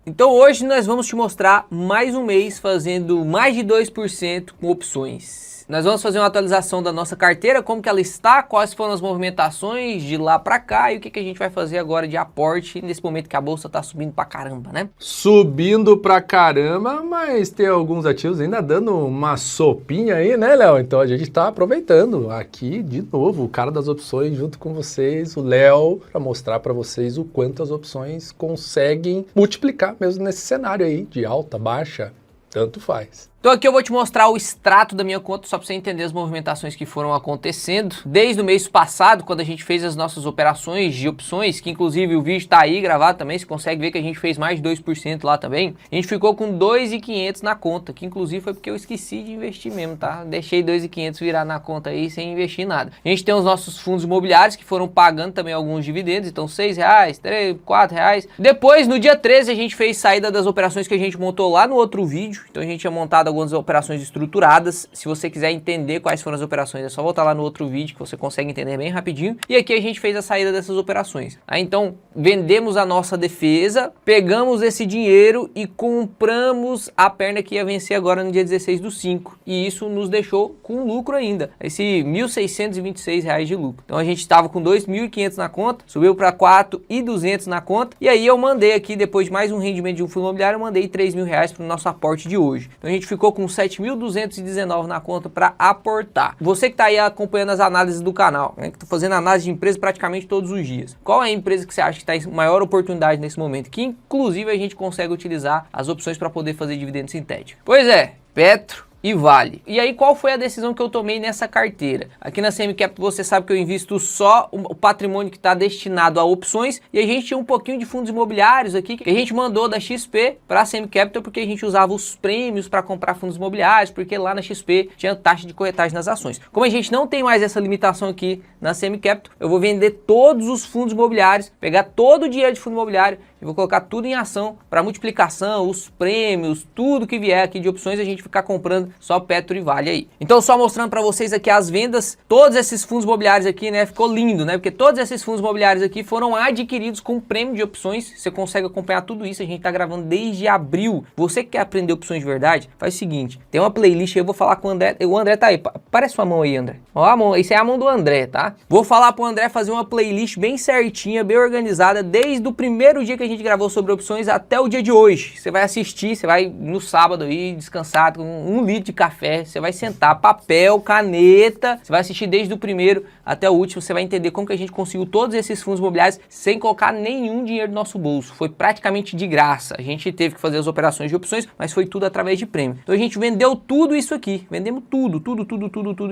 Então hoje nós vamos te mostrar mais um mês fazendo mais de 2% com opções. Nós vamos fazer uma atualização da nossa carteira, como que ela está, quais foram as movimentações de lá para cá e o que que a gente vai fazer agora de aporte nesse momento que a bolsa tá subindo pra caramba, né? Subindo pra caramba, mas tem alguns ativos ainda dando uma sopinha aí, né, Léo? Então a gente tá aproveitando aqui de novo o cara das opções junto com vocês, o Léo, para mostrar para vocês o quanto as opções conseguem multiplicar mesmo nesse cenário aí de alta, baixa, tanto faz. Então aqui eu vou te mostrar o extrato da minha conta, só para você entender as movimentações que foram acontecendo. Desde o mês passado, quando a gente fez as nossas operações de opções, que inclusive o vídeo tá aí gravado também, você consegue ver que a gente fez mais de 2% lá também. A gente ficou com 2.500 na conta, que inclusive foi porque eu esqueci de investir mesmo, tá? Deixei 2.500 virar na conta aí sem investir nada. A gente tem os nossos fundos imobiliários que foram pagando também alguns dividendos, então R$6, R$3, R$4. Depois, no dia 13, a gente fez saída das operações que a gente montou lá no outro vídeo, então a gente tinha montado algumas operações estruturadas. Se você quiser entender quais foram as operações, é só voltar lá no outro vídeo que você consegue entender bem rapidinho. E aqui a gente fez a saída dessas operações. Aí, então, vendemos a nossa defesa, pegamos esse dinheiro e compramos a perna que ia vencer agora no dia 16/5. E isso nos deixou com lucro ainda. Esse R$1.626 de lucro. Então a gente estava com 2.500 na conta, subiu para 4.200 na conta. E aí eu mandei aqui, depois de mais um rendimento de um fundo imobiliário, eu mandei R$3.000 para o nosso aporte de hoje. Então a gente ficou com 7.219 na conta para aportar. Você que está aí acompanhando as análises do canal, né, que está fazendo análise de empresa praticamente todos os dias. Qual é a empresa que você acha que está em maior oportunidade nesse momento? Que inclusive a gente consegue utilizar as opções para poder fazer dividendo sintético. Pois é, Petro e Vale. E aí qual foi a decisão que eu tomei nessa carteira? Aqui na CM Capital você sabe que eu invisto só o patrimônio que está destinado a opções e a gente tinha um pouquinho de fundos imobiliários aqui que a gente mandou da XP para a CM Capital porque a gente usava os prêmios para comprar fundos imobiliários, porque lá na XP tinha taxa de corretagem nas ações. Como a gente não tem mais essa limitação aqui na CM Capital, eu vou vender todos os fundos imobiliários, pegar todo o dinheiro de fundo imobiliário e vou colocar tudo em ação para multiplicação, os prêmios, tudo que vier aqui de opções, a gente ficar comprando só Petro e Vale aí. Então só mostrando para vocês aqui as vendas, todos esses fundos imobiliários aqui, né, ficou lindo, né, porque todos esses fundos imobiliários aqui foram adquiridos com prêmio de opções, você consegue acompanhar tudo isso, a gente tá gravando desde abril. Você que quer aprender opções de verdade, faz o seguinte, tem uma playlist aí, eu vou falar com o André tá aí, parece sua mão aí, André. Ó a mão, isso é a mão do André, tá? Vou falar pro André fazer uma playlist bem certinha, bem organizada, desde o primeiro dia que a gente gravou sobre opções até o dia de hoje. Você vai assistir, você vai no sábado aí, descansar com 1 litro de café, você vai sentar, papel, caneta, você vai assistir desde o primeiro até o último, você vai entender como que a gente conseguiu todos esses fundos imobiliários sem colocar nenhum dinheiro no nosso bolso. Foi praticamente de graça. A gente teve que fazer as operações de opções, mas foi tudo através de prêmio. Então a gente vendeu tudo isso aqui, vendemos tudo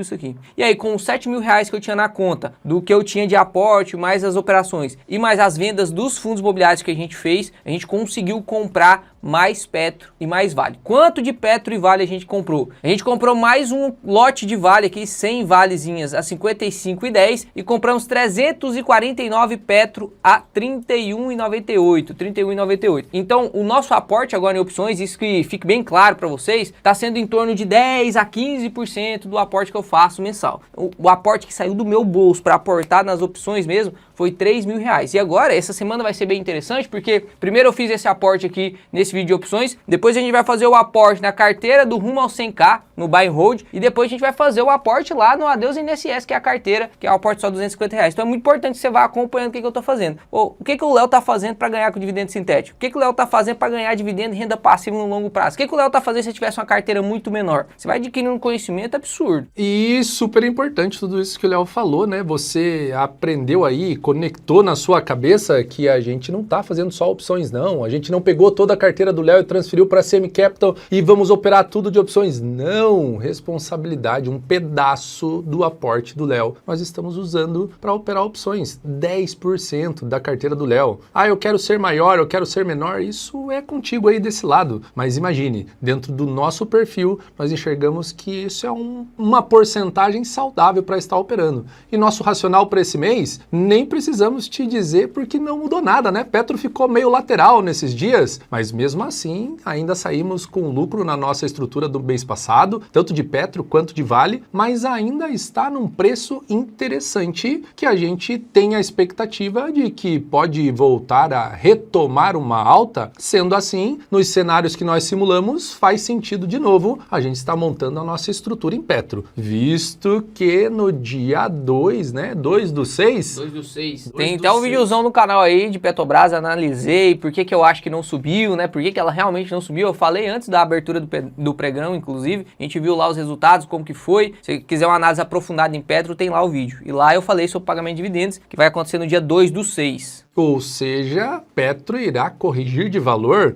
isso aqui. E aí com os R$7.000 que eu tinha na conta, do que eu tinha de aporte, mais as operações e mais as vendas dos fundos imobiliários que a gente fez, a gente conseguiu comprar mais Petro e mais Vale. Quanto de Petro e Vale a gente comprou? A gente comprou mais um lote de Vale aqui, 100 Valezinhas a 55,10 e compramos 349 Petro a 31,98. Então, o nosso aporte agora em opções, isso que fique bem claro para vocês, está sendo em torno de 10 a 15% do aporte que eu faço mensal. O aporte que saiu do meu bolso para aportar nas opções mesmo foi R$3.000. E agora, essa semana vai ser bem interessante, porque primeiro eu fiz esse aporte aqui nesse vídeo de opções, depois a gente vai fazer o aporte na carteira do rumo ao 100k, no buy and hold, e depois a gente vai fazer o aporte lá no Adeus INSS, que é a carteira, que é o aporte só R$250. Então é muito importante que você vá acompanhando o que eu tô fazendo. O que o Léo tá fazendo para ganhar com dividendo sintético? O que o Léo tá fazendo para ganhar dividendo e renda passiva no longo prazo? O que o Léo tá fazendo se tivesse uma carteira muito menor? Você vai adquirindo um conhecimento absurdo. E super importante tudo isso que o Léo falou, né? Você aprendeu aí, conectou na sua cabeça que a gente não tá fazendo só opções, não. A gente não pegou toda a carteira do Léo e transferiu para a CM Capital e vamos operar tudo de opções. Não, responsabilidade, um pedaço do aporte do Léo. Nós estamos usando para operar opções, 10% da carteira do Léo. Ah, eu quero ser maior, eu quero ser menor, isso é contigo aí desse lado. Mas imagine, dentro do nosso perfil, nós enxergamos que isso é uma porcentagem saudável para estar operando. E nosso racional para esse mês, nem precisamos te dizer porque não mudou nada, né? Petro ficou ficou meio lateral nesses dias, mas mesmo assim ainda saímos com lucro na nossa estrutura do mês passado, tanto de Petro quanto de Vale, mas ainda está num preço interessante que a gente tem a expectativa de que pode voltar a retomar uma alta. Sendo assim, nos cenários que nós simulamos, faz sentido de novo a gente estar montando a nossa estrutura em Petro, visto que no dia 2, né, 2/6... 2/6. Tem até um videozão no canal aí de Petrobras, analisei por que eu acho que não subiu, né, por que ela realmente não subiu. Eu falei antes da abertura do pregão, inclusive, a gente viu lá os resultados, como que foi. Se quiser uma análise aprofundada em Petro, tem lá o vídeo. E lá eu falei sobre o pagamento de dividendos, que vai acontecer no dia 2/6. Ou seja, Petro irá corrigir de valor,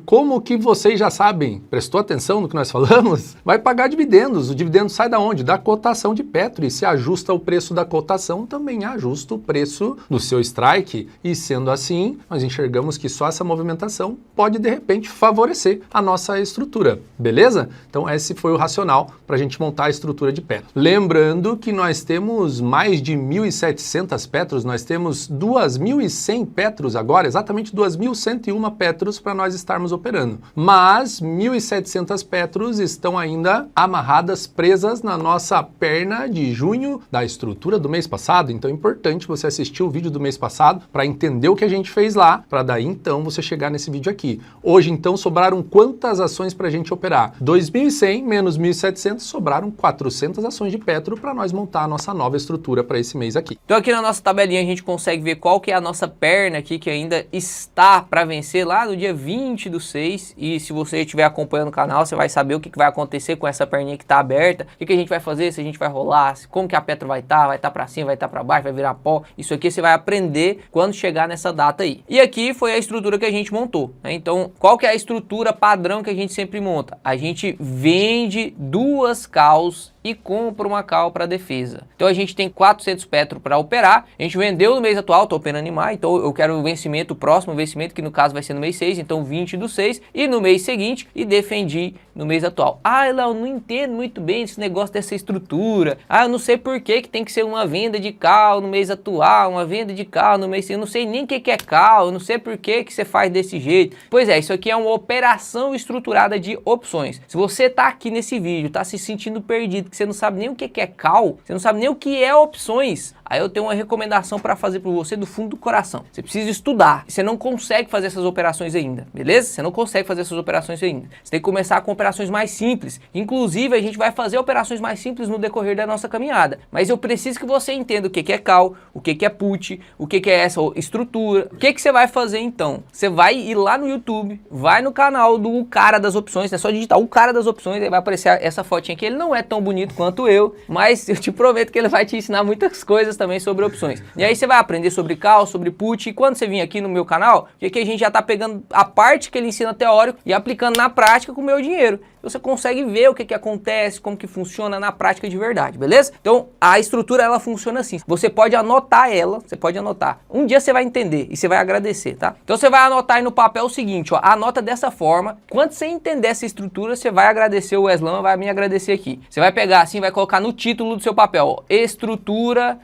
como que vocês já sabem, prestou atenção no que nós falamos? Vai pagar dividendos. O dividendo sai da onde? Da cotação de Petro, e se ajusta o preço da cotação, também ajusta o preço do seu strike, e sendo assim, nós enxergamos que só essa movimentação pode de repente favorecer a nossa estrutura, beleza? Então esse foi o racional para a gente montar a estrutura de Petro. Lembrando que nós temos mais de 1.700 Petros, nós temos 2.100 Petros agora, exatamente 2.101 Petros para nós estarmos operando. Mas 1.700 Petros estão ainda amarradas, presas na nossa perna de junho da estrutura do mês passado. Então é importante você assistir o vídeo do mês passado para entender o que a gente fez lá, para daí então você chegar nesse vídeo aqui. Hoje então sobraram quantas ações para a gente operar? 2.100 menos 1.700, sobraram 400 ações de Petro para nós montar a nossa nova estrutura para esse mês aqui. Então aqui na nossa tabelinha a gente consegue ver qual que é a nossa perna aqui que ainda está para vencer lá no dia 20/6, e se você estiver acompanhando o canal, você vai saber o que vai acontecer com essa perninha que está aberta, o que a gente vai fazer, se a gente vai rolar, como que a Petro vai estar para cima, vai estar para baixo, vai virar pó. Isso aqui você vai aprender quando chegar nessa data aí. E aqui foi a estrutura que a gente montou, né? Então, qual que é a estrutura padrão que a gente sempre monta? A gente vende 2 calls e compra uma call para defesa. Então a gente tem 400 Petro para operar, a gente vendeu no mês atual, estou operando em maio, então eu quero o vencimento, o próximo vencimento, que no caso vai ser no mês 6, então 20/6, e no mês seguinte, e defendi no mês atual. Ah, Léo, não entendo muito bem esse negócio dessa estrutura, eu não sei por que tem que ser uma venda de call no mês atual, uma venda de call no mês seguinte, eu não sei nem o que é call, eu não sei por que você faz desse jeito. Pois é, isso aqui é uma operação estruturada de opções. Se você está aqui nesse vídeo, está se sentindo perdido, que você não sabe nem o que é call, você não sabe nem o que é opções, aí eu tenho uma recomendação para fazer para você do fundo do coração. Você precisa estudar. Você não consegue fazer essas operações ainda, beleza? Você não consegue fazer essas operações ainda. Você tem que começar com operações mais simples. Inclusive, a gente vai fazer operações mais simples no decorrer da nossa caminhada. Mas eu preciso que você entenda o que é call, o que é put, o que é essa estrutura. O que você vai fazer então? Você vai ir lá no YouTube, vai no canal do cara das opções, é só digitar o cara das opções, aí vai aparecer essa fotinha aqui. Ele não é tão bonito quanto eu, mas eu te prometo que ele vai te ensinar muitas coisas também sobre opções. E aí você vai aprender sobre call, sobre put, e quando você vir aqui no meu canal, que a gente já tá pegando a parte que ele ensina teórico e aplicando na prática com o meu dinheiro. Você consegue ver o que acontece, como que funciona na prática de verdade, beleza? Então, a estrutura, ela funciona assim. Você pode anotar ela, você pode anotar. Um dia você vai entender e você vai agradecer, tá? Então, você vai anotar aí no papel o seguinte, ó, anota dessa forma. Quando você entender essa estrutura, você vai agradecer o Weslan, vai me agradecer aqui. Você vai pegar assim, vai colocar no título do seu papel, ó, estrutura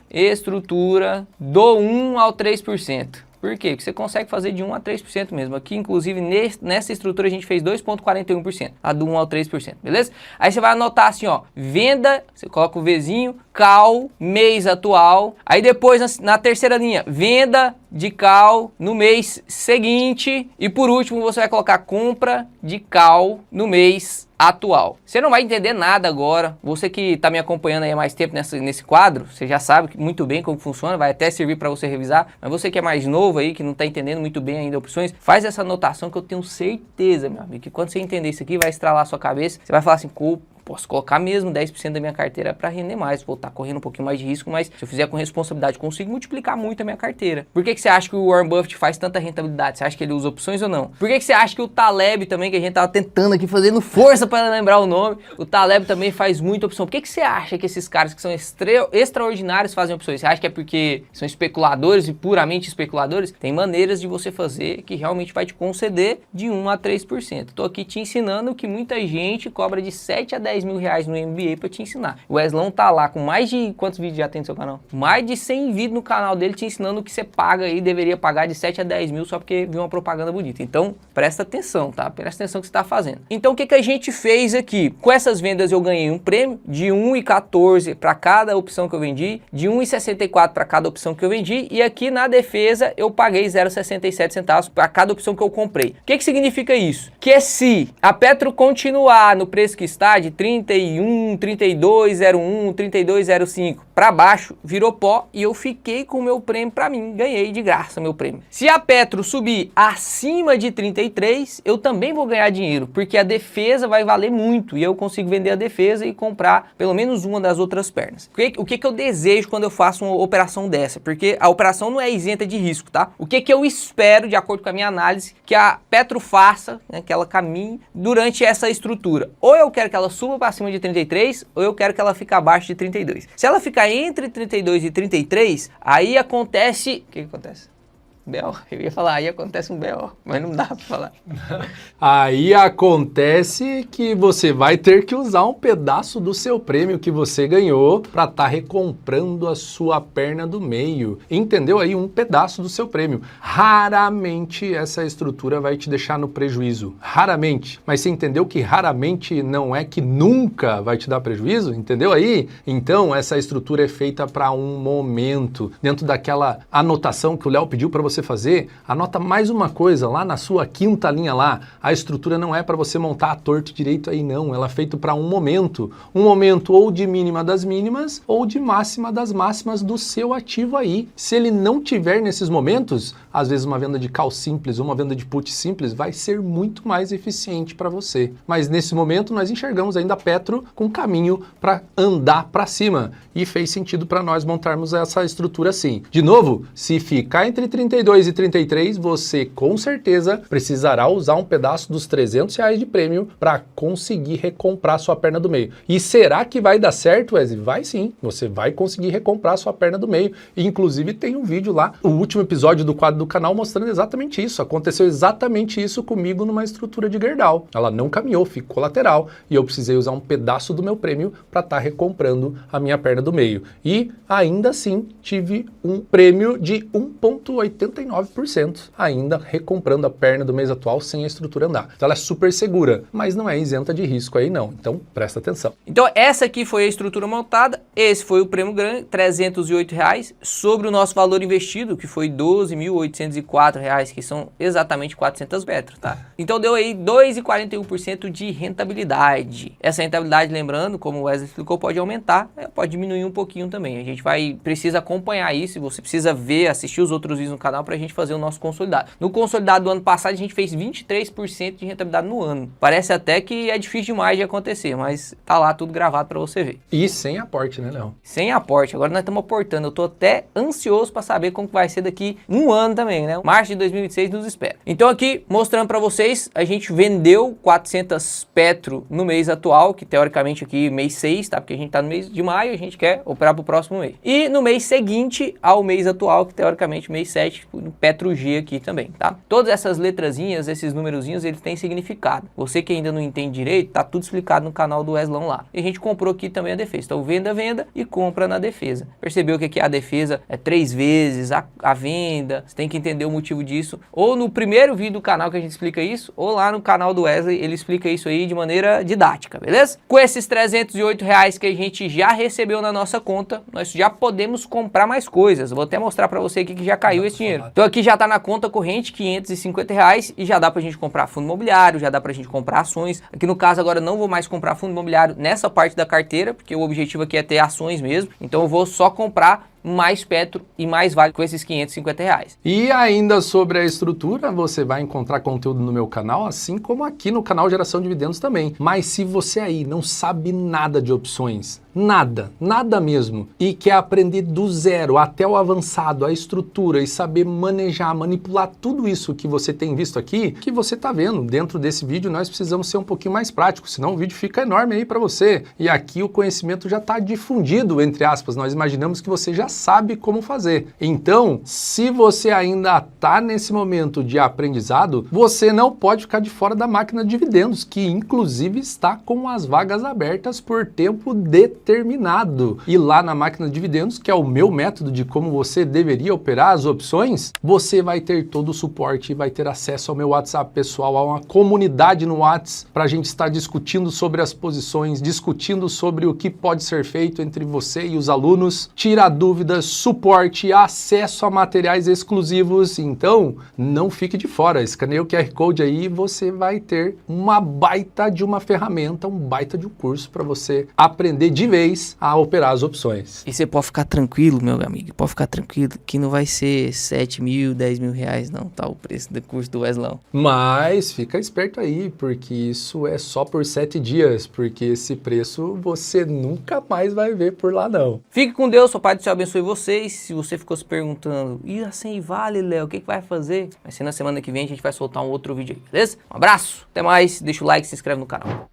do 1 ao 3%. Por quê? Porque você consegue fazer de 1 a 3% mesmo. Aqui, inclusive, nessa estrutura a gente fez 2,41%, a do 1 ao 3%, beleza? Aí você vai anotar assim, ó, venda, você coloca o Vzinho, call, mês atual. Aí depois, na terceira linha, venda de call no mês seguinte. E por último, você vai colocar compra de call no mês atual. Você não vai entender nada agora. Você que está me acompanhando aí há mais tempo nesse quadro, você já sabe muito bem como funciona, vai até servir para você revisar. Mas você que é mais novo aí, que não está entendendo muito bem ainda opções, faz essa anotação que eu tenho certeza, meu amigo, que quando você entender isso aqui, vai estralar a sua cabeça. Você vai falar assim, posso colocar mesmo 10% da minha carteira para render mais, vou estar correndo um pouquinho mais de risco, mas se eu fizer com responsabilidade, consigo multiplicar muito a minha carteira. Por que você acha que o Warren Buffett faz tanta rentabilidade? Você acha que ele usa opções ou não? Por que você acha que o Taleb também, que a gente tava tentando aqui, fazendo força para lembrar o nome, o Taleb também faz muita opção? Por que você acha que esses caras que são extraordinários fazem opções? Você acha que é porque são especuladores e puramente especuladores? Tem maneiras de você fazer que realmente vai te conceder de 1 a 3%. Tô aqui te ensinando que muita gente cobra de 7 a 10% 10 mil reais no MBA pra te ensinar. O Weslão tá lá com mais de... Quantos vídeos já tem no seu canal? Mais de 100 vídeos no canal dele te ensinando o que você paga aí, deveria pagar de 7 a 10 mil só porque viu uma propaganda bonita. Então, presta atenção, tá? Presta atenção no que você tá fazendo. Então, o que a gente fez aqui? Com essas vendas eu ganhei um prêmio de 1,14 para cada opção que eu vendi, de 1,64 para cada opção que eu vendi, e aqui na defesa eu paguei 0,67 centavos para cada opção que eu comprei. O que significa isso? Que se a Petro continuar no preço que está de 31, 32,01, 32,05 para baixo, virou pó e eu fiquei com o meu prêmio para mim, ganhei de graça meu prêmio. Se a Petro subir acima de 33, eu também vou ganhar dinheiro, porque a defesa vai valer muito e eu consigo vender a defesa e comprar pelo menos uma das outras pernas. O que eu desejo quando eu faço uma operação dessa? Porque a operação não é isenta de risco, tá? O que eu espero, de acordo com a minha análise, que a Petro faça, né, que ela caminhe durante essa estrutura. Ou eu quero que ela suba para cima de 33, ou eu quero que ela fique abaixo de 32. Se ela ficar entre 32 e 33, aí acontece... O que acontece? B.O. Eu ia falar, aí acontece um B.O., mas não dá pra falar. Aí acontece que você vai ter que usar um pedaço do seu prêmio que você ganhou para estar recomprando a sua perna do meio. Entendeu aí? Um pedaço do seu prêmio. Raramente essa estrutura vai te deixar no prejuízo. Raramente. Mas você entendeu que raramente não é que nunca vai te dar prejuízo? Entendeu aí? Então essa estrutura é feita para um momento. Dentro daquela anotação que o Léo pediu para você fazer, anota mais uma coisa lá na sua quinta linha lá. A estrutura não é para você montar a torto direito aí não, ela é feita para um momento ou de mínima das mínimas ou de máxima das máximas do seu ativo aí. Se ele não tiver nesses momentos, às vezes uma venda de call simples ou uma venda de put simples vai ser muito mais eficiente para você. Mas nesse momento nós enxergamos ainda a Petro com caminho para andar para cima e fez sentido para nós montarmos essa estrutura assim. De novo, se ficar entre 32 e 33, você com certeza precisará usar um pedaço dos R$300 de prêmio para conseguir recomprar sua perna do meio. E será que vai dar certo, Wesley? Vai sim, você vai conseguir recomprar sua perna do meio. E, inclusive tem um vídeo lá, o último episódio do quadro do canal mostrando exatamente isso. Aconteceu exatamente isso comigo numa estrutura de Gerdau. Ela não caminhou, ficou lateral e eu precisei usar um pedaço do meu prêmio para estar recomprando a minha perna do meio. E ainda assim tive um prêmio de 1,89%, ainda recomprando a perna do mês atual sem a estrutura andar. Então ela é super segura, mas não é isenta de risco aí não. Então presta atenção. Então essa aqui foi a estrutura montada, esse foi o prêmio grande, R$308, sobre o nosso valor investido, que foi R$12.804, que são exatamente 400 metros, tá? Então deu aí 2,41% de rentabilidade. Essa rentabilidade, lembrando, como o Wesley explicou, pode aumentar, pode diminuir um pouquinho também. A gente precisa acompanhar isso, você precisa ver, assistir os outros vídeos no canal para a gente fazer o nosso consolidado. No consolidado do ano passado a gente fez 23% de rentabilidade no ano. Parece até que é difícil demais de acontecer, mas tá lá tudo gravado para você ver. E sem aporte, né, Léo? Sem aporte. Agora nós estamos aportando. Eu tô até ansioso para saber como vai ser daqui um ano também, né? Março de 2026 nos espera. Então aqui, mostrando para vocês, a gente vendeu 400 Petro no mês atual, que teoricamente aqui mês 6, tá? Porque a gente tá no mês de maio, a gente quer operar pro próximo mês. E no mês seguinte ao mês atual, que teoricamente mês 7, no Petro G aqui também, tá? Todas essas letrazinhas, esses numerozinhos, eles têm significado. Você que ainda não entende direito, tá tudo explicado no canal do Weslão lá. E a gente comprou aqui também a defesa. Então venda e compra na defesa. Percebeu que aqui a defesa é 3 vezes a venda, você tem que entender o motivo disso. Ou no primeiro vídeo do canal que a gente explica isso, ou lá no canal do Wesley, ele explica isso aí de maneira didática, beleza? Com esses R$308 que a gente já recebeu na nossa conta, nós já podemos comprar mais coisas. Vou até mostrar para você aqui que já caiu esse dinheiro. Então aqui já tá na conta corrente R$550 e já dá pra gente comprar fundo imobiliário, já dá pra gente comprar ações. Aqui no caso agora não vou mais comprar fundo imobiliário nessa parte da carteira, porque o objetivo aqui é ter ações mesmo. Então eu vou só comprar mais Petro e mais Vale com esses R$550. E ainda sobre a estrutura, você vai encontrar conteúdo no meu canal, assim como aqui no canal Geração de Dividendos também. Mas se você aí não sabe nada de opções, nada mesmo, e quer aprender do zero até o avançado, a estrutura e saber manejar, manipular tudo isso que você tem visto aqui, que você tá vendo dentro desse vídeo, nós precisamos ser um pouquinho mais práticos, senão o vídeo fica enorme aí para você. E aqui o conhecimento já está difundido, entre aspas, nós imaginamos que você já sabe como fazer. Então, se você ainda está nesse momento de aprendizado, você não pode ficar de fora da máquina de dividendos, que inclusive está com as vagas abertas por tempo determinado. E lá na máquina de dividendos, que é o meu método de como você deveria operar as opções, você vai ter todo o suporte, vai ter acesso ao meu WhatsApp pessoal, a uma comunidade no WhatsApp para a gente estar discutindo sobre as posições, discutindo sobre o que pode ser feito entre você e os alunos, tirar dúvidas, suporte, acesso a materiais exclusivos. Então, não fique de fora. Escaneie o QR Code aí e você vai ter uma baita de uma ferramenta, um baita de um curso para você aprender de vez a operar as opções. E você pode ficar tranquilo, meu amigo, pode ficar tranquilo que não vai ser 7 mil, 10 mil reais não, tá? O preço do curso do Weslão. Mas fica esperto aí, porque isso é só por 7 dias, porque esse preço você nunca mais vai ver por lá não. Fique com Deus, o Pai do Céu abençoe vocês. Se você ficou se perguntando, e assim vale, Léo, o que vai fazer? Vai ser na semana que vem, a gente vai soltar um outro vídeo aí, beleza? Um abraço, até mais, deixa o like e se inscreve no canal.